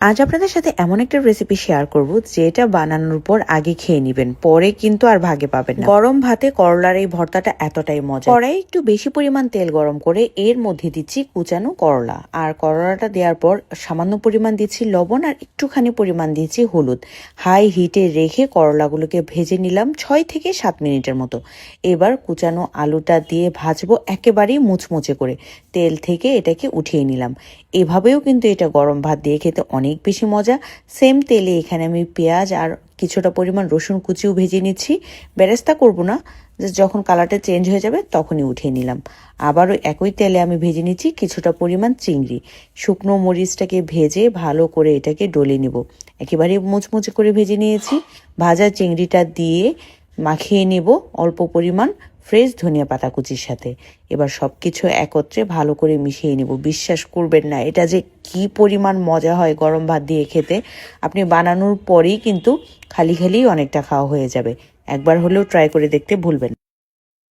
আজ আপনাদের সাথে এমন একটা রেসিপি শেয়ার করব যেটা বানানোর পর আগে খেয়ে নেবেন, পরে কিন্তু আর ভাগে পাবেন না। গরম ভাতে করলার এই ভর্তাটা এতটাই মজা। কড়াই একটু বেশি পরিমাণ তেল গরম করে এর মধ্যে দিচ্ছি কুচানো করলা, আর করলাটা দেওয়ার পর সামান্য পরিমাণ দিচ্ছি লবণ আর একটুখানি পরিমাণ দিচ্ছি হলুদ। হাই হিটে রেখে করলাগুলোকে ভেজে নিলাম 6 থেকে 7 মিনিটের মতো। এবার কুচানো আলুটা দিয়ে ভাজবো একেবারেই মুচমুচে করে। তেল থেকে এটাকে উঠিয়ে নিলাম। এভাবেও কিন্তু এটা গরম ভাত দিয়ে খেতে অনেক বেশি মজা। সেম তেলে এখানে আমি পেঁয়াজ আর কিছুটা পরিমাণ রসুন কুচিও ভেজে নিচ্ছি। বেরেস্তা করব না, যখন কালারটা চেঞ্জ হয়ে যাবে তখনই উঠিয়ে নিলাম। আবারও একই তেলে আমি ভেজে নিচ্ছি কিছুটা পরিমাণ চিংড়ি। শুকনো মরিচটাকে ভেজে ভালো করে এটাকে ডলে নেব। একেবারে মুচমুচে করে ভেজে নিয়েছি। ভাজা চিংড়িটা দিয়ে মাখিয়ে নেব অল্প পরিমাণ ফ্রেশ ধনিয়া পাতা কুচির সাথে। এবার সব কিছু একত্রে ভালো করে মিশিয়ে নেব। বিশ্বাস করবেন না, এটা যে কি পরিমাণ মজা হয় গরম ভাত দিয়ে খেতে। আপনি বানানোর পরেই কিন্তু খালি খালি অনেকটা খাওয়া হয়ে যাবে। একবার হলেও ট্রাই করে দেখতে ভুলবেন না।